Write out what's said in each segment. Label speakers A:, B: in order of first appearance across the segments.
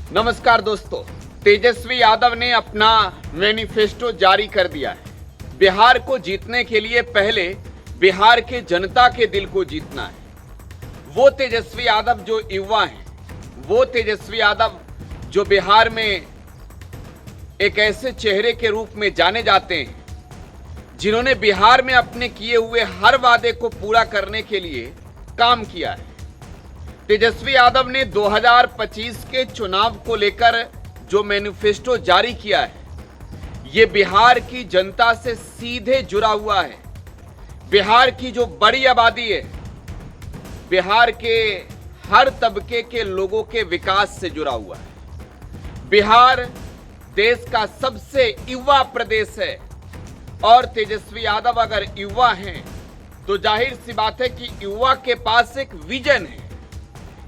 A: नमस्कार दोस्तों, तेजस्वी यादव ने अपना मैनिफेस्टो जारी कर दिया है। बिहार को जीतने के लिए पहले बिहार के जनता के दिल को जीतना है। वो तेजस्वी यादव जो युवा हैं, वो तेजस्वी यादव जो बिहार में एक ऐसे चेहरे के रूप में जाने जाते हैं जिन्होंने बिहार में अपने किए हुए हर वादे को पूरा करने के लिए काम किया है। तेजस्वी यादव ने 2025 के चुनाव को लेकर जो मैनिफेस्टो जारी किया है, ये बिहार की जनता से सीधे जुड़ा हुआ है। बिहार की जो बड़ी आबादी है, बिहार के हर तबके के लोगों के विकास से जुड़ा हुआ है। बिहार देश का सबसे युवा प्रदेश है और तेजस्वी यादव अगर युवा हैं तो जाहिर सी बात है कि युवा के पास एक विजन है।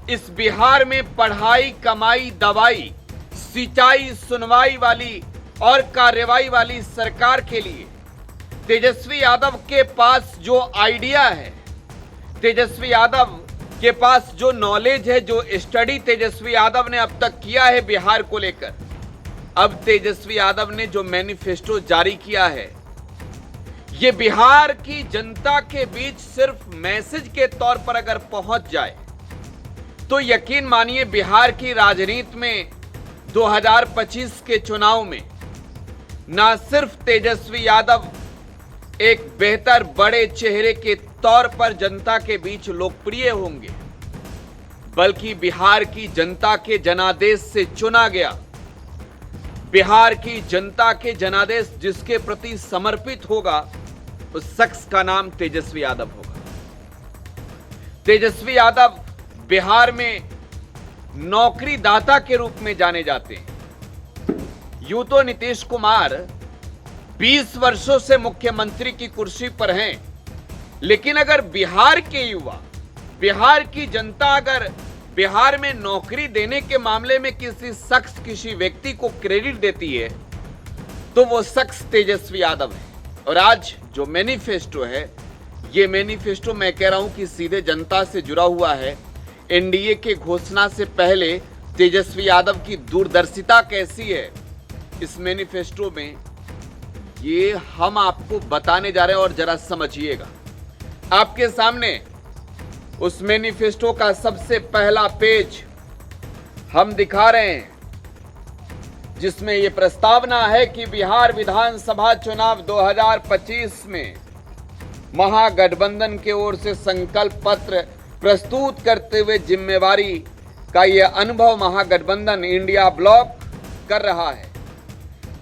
A: इस बिहार में पढ़ाई, कमाई, दवाई, सिंचाई, सुनवाई वाली और कार्रवाई वाली सरकार के लिए तेजस्वी यादव के पास जो आइडिया है, तेजस्वी यादव के पास जो नॉलेज है, जो स्टडी तेजस्वी यादव ने अब तक किया है बिहार को लेकर, अब तेजस्वी यादव ने जो मैनिफेस्टो जारी किया है, ये बिहार की जनता के बीच सिर्फ मैसेज के तौर पर अगर पहुंच जाए तो यकीन मानिए बिहार की राजनीति में 2025 के चुनाव में ना सिर्फ तेजस्वी यादव एक बेहतर बड़े चेहरे के तौर पर जनता के बीच लोकप्रिय होंगे, बल्कि बिहार की जनता के जनादेश से चुना गया, बिहार की जनता के जनादेश जिसके प्रति समर्पित होगा, उस शख्स का नाम तेजस्वी यादव होगा। तेजस्वी यादव बिहार में नौकरी दाता के रूप में जाने जाते हैं। यूं तो नीतीश कुमार 20 वर्षों से मुख्यमंत्री की कुर्सी पर हैं, लेकिन अगर बिहार के युवा, बिहार की जनता अगर बिहार में नौकरी देने के मामले में किसी शख्स, किसी व्यक्ति को क्रेडिट देती है तो वो शख्स तेजस्वी यादव है। और आज जो मैनिफेस्टो है, ये मैनिफेस्टो मैं कह रहा हूं कि सीधे जनता से जुड़ा हुआ है। एनडीए के घोषणा से पहले तेजस्वी यादव की दूरदर्शिता कैसी है इस मैनिफेस्टो में, ये हम आपको बताने जा रहे हैं और जरा समझिएगा। आपके सामने उस मैनिफेस्टो का सबसे पहला पेज हम दिखा रहे हैं, जिसमें यह प्रस्तावना है कि बिहार विधानसभा चुनाव 2025 में महागठबंधन की ओर से संकल्प पत्र प्रस्तुत करते हुए जिम्मेवारी का यह अनुभव महागठबंधन इंडिया ब्लॉक कर रहा है।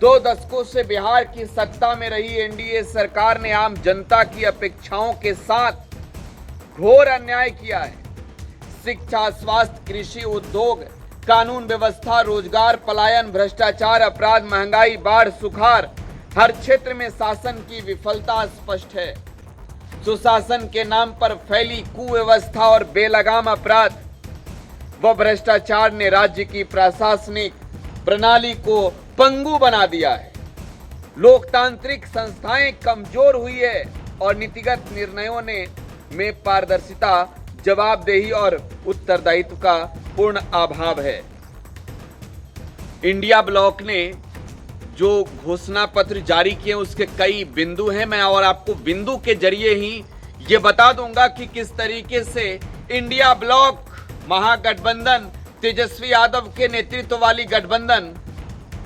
A: 2 दशकों से बिहार की सत्ता में रही एनडीए सरकार ने आम जनता की अपेक्षाओं के साथ घोर अन्याय किया है। शिक्षा, स्वास्थ्य, कृषि, उद्योग, कानून व्यवस्था, रोजगार, पलायन, भ्रष्टाचार, अपराध, महंगाई, बाढ़, सुखाड़, हर क्षेत्र में शासन की विफलता स्पष्ट है। सुशासन के नाम पर फैली कुव्यवस्था और बेलगाम अपराध व भ्रष्टाचार ने राज्य की प्रशासनिक प्रणाली को पंगु बना दिया है। लोकतांत्रिक संस्थाएं कमजोर हुई है और नीतिगत निर्णयों में पारदर्शिता, जवाबदेही और उत्तरदायित्व का पूर्ण अभाव है। इंडिया ब्लॉक ने जो घोषणा पत्र जारी किए उसके कई बिंदु हैं। मैं और आपको बिंदु के जरिए ही ये बता दूंगा कि किस तरीके से इंडिया ब्लॉक, महागठबंधन, तेजस्वी यादव के नेतृत्व वाली गठबंधन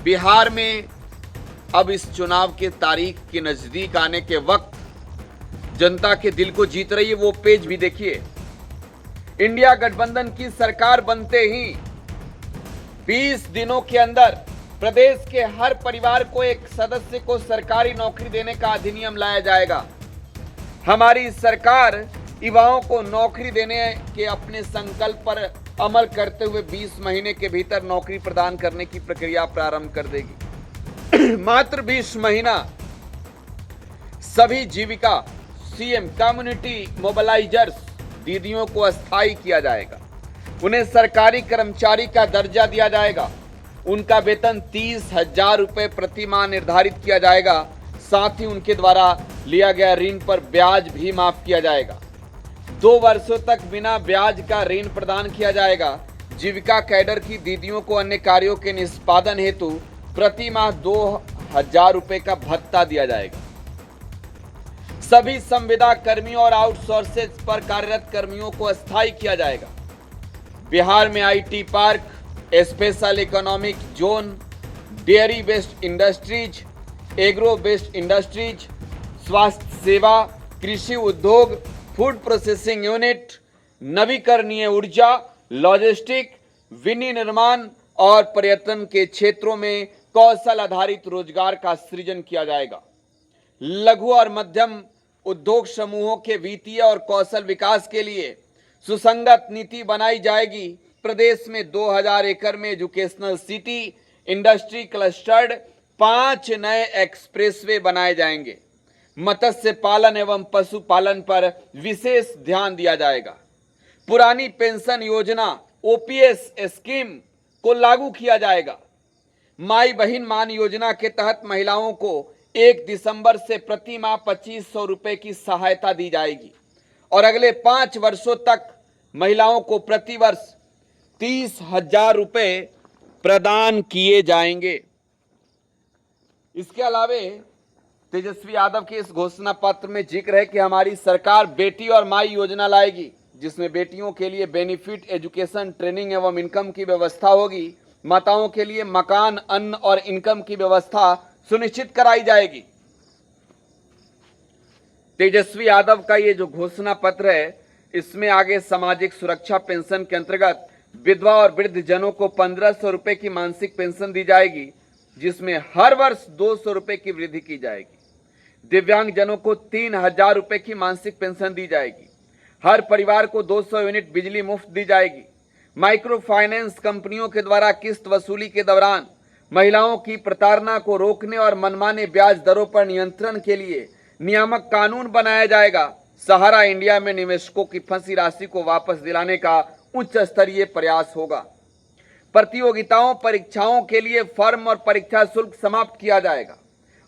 A: बिहार में अब इस चुनाव के तारीख के नजदीक आने के वक्त जनता के दिल को जीत रही है। वो पेज भी देखिए। इंडिया गठबंधन की सरकार बनते ही 20 दिनों के अंदर प्रदेश के हर परिवार को एक सदस्य को सरकारी नौकरी देने का अधिनियम लाया जाएगा। हमारी सरकार युवाओं को नौकरी देने के अपने संकल्प पर अमल करते हुए 20 महीने के भीतर नौकरी प्रदान करने की प्रक्रिया प्रारंभ कर देगी। मात्र 20 महीना सभी जीविका सीएम कम्युनिटी मोबिलाइजर्स दीदियों को अस्थायी किया जाएगा। उन्हें सरकारी कर्मचारी का दर्जा दिया जाएगा। उनका वेतन 30,000 रुपए प्रति माह निर्धारित किया जाएगा। साथ ही उनके द्वारा लिया गया ऋण पर ब्याज भी माफ किया जाएगा। 2 वर्षों तक बिना ब्याज का ऋण प्रदान किया जाएगा। जीविका कैडर की दीदियों को अन्य कार्यों के निष्पादन हेतु प्रति माह 2,000 रुपए का भत्ता दिया जाएगा। सभी संविदा कर्मियों और आउटसोर्सेज पर कार्यरत कर्मियों को अस्थायी किया जाएगा। बिहार में IT park, special economic zone, dairy based industries, agro based industries, स्वास्थ्य सेवा, कृषि उद्योग, फूड प्रोसेसिंग यूनिट, नवीकरणीय ऊर्जा, लॉजिस्टिक, विनिर्माण और पर्यटन के क्षेत्रों में कौशल आधारित रोजगार का सृजन किया जाएगा। लघु और मध्यम उद्योग समूहों के वित्तीय और कौशल विकास के लिए सुसंगत नीति बनाई जाएगी। प्रदेश में 2000 एकड़ में एजुकेशनल सिटी, इंडस्ट्री क्लस्टर्ड, 5 नए एक्सप्रेसवे बनाए जाएंगे। मत्स्य पालन एवं पशुपालन पर विशेष ध्यान दिया जाएगा। पुरानी पेंशन योजना ओपीएस स्कीम को लागू किया जाएगा। माई बहिन मान योजना के तहत महिलाओं को 1 दिसंबर से प्रति माह 2500 रुपए की सहायता दी जाएगी और अगले 5 वर्षों तक महिलाओं को प्रतिवर्ष 30,000 रुपए प्रदान किए जाएंगे। इसके अलावे तेजस्वी यादव के इस घोषणा पत्र में जिक्र है कि हमारी सरकार बेटी और माई योजना लाएगी, जिसमें बेटियों के लिए बेनिफिट, एजुकेशन, ट्रेनिंग एवं इनकम की व्यवस्था होगी। माताओं के लिए मकान, अन्न और इनकम की व्यवस्था सुनिश्चित कराई जाएगी। तेजस्वी यादव का ये जो घोषणा पत्र है, इसमें आगे सामाजिक सुरक्षा पेंशन के अंतर्गत विधवा और वृद्ध जनों को 1500 रुपए की मासिक पेंशन दी जाएगी, जिसमें हर वर्ष 200 रुपए की वृद्धि की जाएगी। दिव्यांग जनों को 3000 रुपए की मासिक पेंशन दी जाएगी। हर परिवार को 200 यूनिट बिजली मुफ्त दी जाएगी। माइक्रो फाइनेंस कंपनियों के द्वारा किस्त वसूली के दौरान महिलाओं की प्रताड़ना को रोकने और मनमाने ब्याज दरों पर नियंत्रण के लिए नियामक कानून बनाया जाएगा। सहारा इंडिया में निवेशकों की फंसी राशि को वापस दिलाने का उच्च स्तरीय प्रयास होगा। प्रतियोगिताओं परीक्षाओं के लिए फॉर्म और परीक्षा शुल्क समाप्त किया जाएगा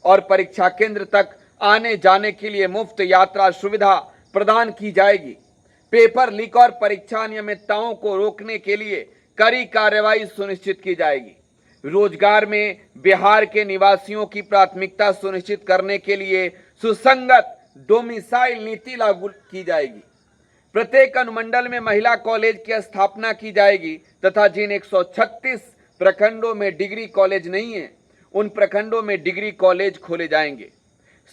A: और परीक्षा केंद्र तक आने जाने के लिए मुफ्त यात्रा सुविधा प्रदान की जाएगी। पेपर लीक और परीक्षा अनियमितताओं को रोकने के लिए कड़ी कार्रवाई सुनिश्चित की जाएगी। रोजगार में बिहार के निवासियों की प्राथमिकता सुनिश्चित करने के लिए सुसंगत डोमिसाइल नीति लागू की जाएगी। प्रत्येक अनुमंडल में महिला कॉलेज की स्थापना की जाएगी तथा जिन 136 प्रखंडों में डिग्री कॉलेज नहीं है, उन प्रखंडों में डिग्री कॉलेज खोले जाएंगे।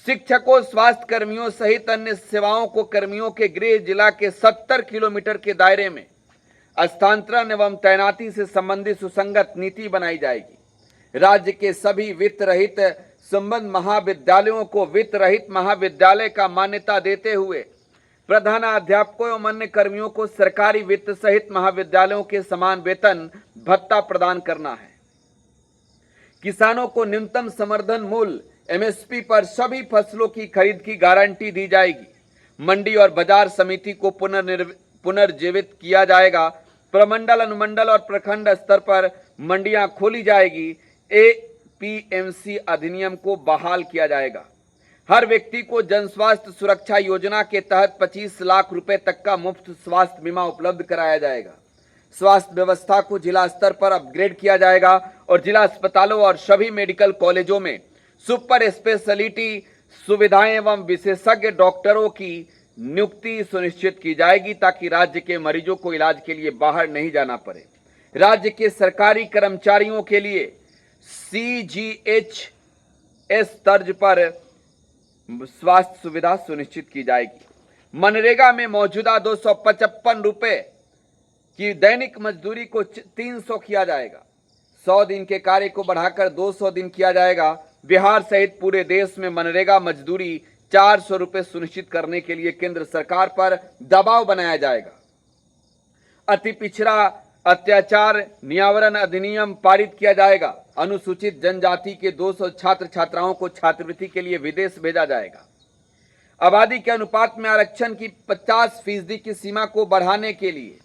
A: शिक्षकों, स्वास्थ्य कर्मियों सहित अन्य सेवाओं को कर्मियों के गृह जिला के 70 किलोमीटर के दायरे में स्थानांतरण एवं तैनाती से संबंधित सुसंगत नीति बनाई जाएगी। राज्य के सभी वित्त रहित संबद्ध महाविद्यालयों को वित्त रहित महाविद्यालय का मान्यता देते हुए प्रधानाध्यापकों एवं अन्य कर्मियों को सरकारी वित्त सहित महाविद्यालयों के समान वेतन भत्ता प्रदान करना है। किसानों को न्यूनतम समर्थन मूल्य एमएसपी पर सभी फसलों की खरीद की गारंटी दी जाएगी। मंडी और बाजार समिति को पुनर्जीवित किया जाएगा। प्रमंडल, अनुमंडल और प्रखंड स्तर पर मंडियां खोली जाएगी। एपीएमसी अधिनियम को बहाल किया जाएगा। हर व्यक्ति को जन स्वास्थ्य सुरक्षा योजना के तहत 25 लाख रुपए तक का मुफ्त स्वास्थ्य बीमा उपलब्ध कराया जाएगा। स्वास्थ्य व्यवस्था को जिला स्तर पर अपग्रेड किया जाएगा और जिला अस्पतालों और सभी मेडिकल कॉलेजों में सुपर स्पेशलिटी सुविधाएं एवं विशेषज्ञ डॉक्टरों की नियुक्ति सुनिश्चित की जाएगी ताकि राज्य के मरीजों को इलाज के लिए बाहर नहीं जाना पड़े। राज्य के सरकारी कर्मचारियों के लिए सीजीएचएस तर्ज पर स्वास्थ्य सुविधा सुनिश्चित की जाएगी। मनरेगा में मौजूदा 255 रुपए की दैनिक मजदूरी को 300 किया जाएगा। 100 दिन के कार्य को बढ़ाकर 200 दिन किया जाएगा। बिहार सहित पूरे देश में मनरेगा मजदूरी 400 रुपए सुनिश्चित करने के लिए केंद्र सरकार पर दबाव बनाया जाएगा। अति पिछड़ा अत्याचार निवारण अधिनियम पारित किया जाएगा। अनुसूचित जनजाति के 200 छात्र छात्राओं को छात्रवृत्ति के लिए विदेश भेजा जाएगा। आबादी के अनुपात में आरक्षण की 50% की सीमा को बढ़ाने के लिए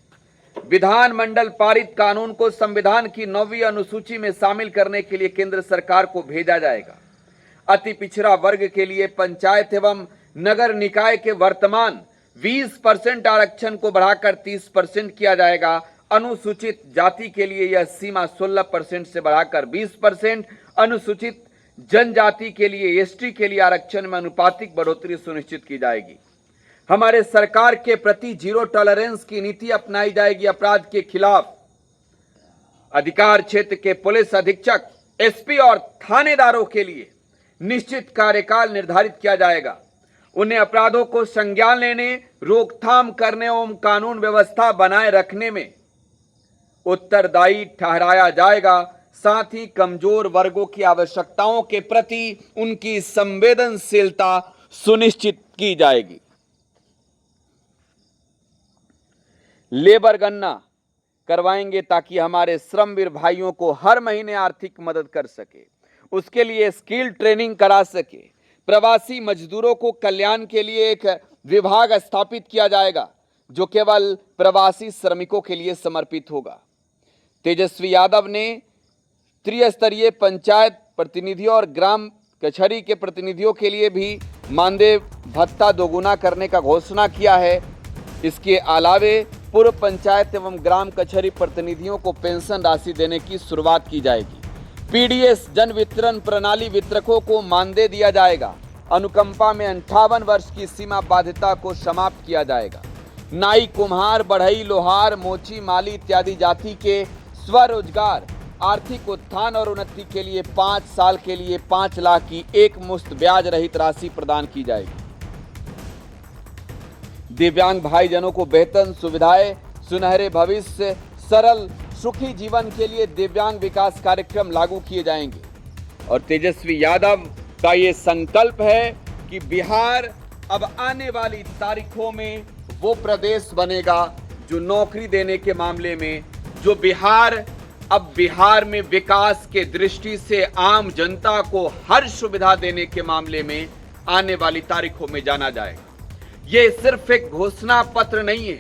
A: विधानमंडल पारित कानून को संविधान की 9वीं अनुसूची में शामिल करने के लिए केंद्र सरकार को भेजा जाएगा। अति पिछड़ा वर्ग के लिए पंचायत एवं नगर निकाय के वर्तमान 20% आरक्षण को बढ़ाकर 30% किया जाएगा अनुसूचित जाति के लिए यह सीमा 16% से बढ़ाकर 20%, अनुसूचित जनजाति के लिए एसटी के लिए आरक्षण में अनुपातिक बढ़ोतरी सुनिश्चित की जाएगी। हमारे सरकार के प्रति जीरो टॉलरेंस की नीति अपनाई जाएगी। अपराध के खिलाफ अधिकार क्षेत्र के पुलिस अधीक्षक, एसपी और थानेदारों के लिए निश्चित कार्यकाल निर्धारित किया जाएगा। उन्हें अपराधों को संज्ञान लेने, रोकथाम करने एवं कानून व्यवस्था बनाए रखने में उत्तरदायी ठहराया जाएगा। साथ ही कमजोर वर्गों की आवश्यकताओं के प्रति उनकी संवेदनशीलता सुनिश्चित की जाएगी। लेबर गणना करवाएंगे ताकि हमारे श्रमवीर भाइयों को हर महीने आर्थिक मदद कर सके, उसके लिए स्किल ट्रेनिंग करा सके। प्रवासी मजदूरों को कल्याण के लिए एक विभाग स्थापित किया जाएगा जो केवल प्रवासी श्रमिकों के लिए समर्पित होगा। तेजस्वी यादव ने त्रिस्तरीय पंचायत प्रतिनिधियों और ग्राम कचहरी के प्रतिनिधियों के लिए भी मानदेय भत्ता दोगुना करने का घोषणा किया है। इसके अलावे पूर्व पंचायत एवं ग्राम कचहरी प्रतिनिधियों को पेंशन राशि देने की शुरुआत की जाएगी। पीडीएस जन वितरण प्रणाली वितरकों को मानदेय दिया जाएगा। अनुकंपा में 58 वर्ष की सीमा बाध्यता को समाप्त किया जाएगा। नाई, कुम्हार, बढ़ई, लोहार, मोची, माली इत्यादि जाति के स्वरोजगार, आर्थिक उत्थान और उन्नति के लिए 5 साल के लिए 5 लाख की एक मुश्त ब्याज रहित राशि प्रदान की जाएगी। दिव्यांग भाईजनों को बेहतर सुविधाएं, सुनहरे भविष्य, सरल सुखी जीवन के लिए दिव्यांग विकास कार्यक्रम लागू किए जाएंगे। और तेजस्वी यादव का ये संकल्प है कि बिहार अब आने वाली तारीखों में वो प्रदेश बनेगा जो नौकरी देने के मामले में, जो बिहार में विकास के दृष्टि से आम जनता को हर सुविधा देने के मामले में आने वाली तारीखों में जाना जाएगा। ये सिर्फ एक घोषणा पत्र नहीं है,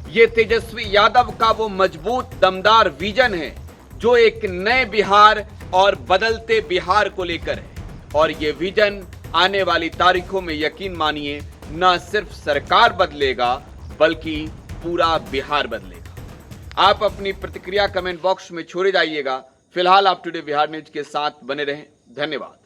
A: ये तेजस्वी यादव का वो मजबूत दमदार विजन है जो एक नए बिहार और बदलते बिहार को लेकर है। और ये विजन आने वाली तारीखों में यकीन मानिए न सिर्फ सरकार बदलेगा बल्कि पूरा बिहार बदलेगा। आप अपनी प्रतिक्रिया कमेंट बॉक्स में छोड़े जाइएगा। फिलहाल आप टुडे बिहार न्यूज के साथ बने रहें। धन्यवाद।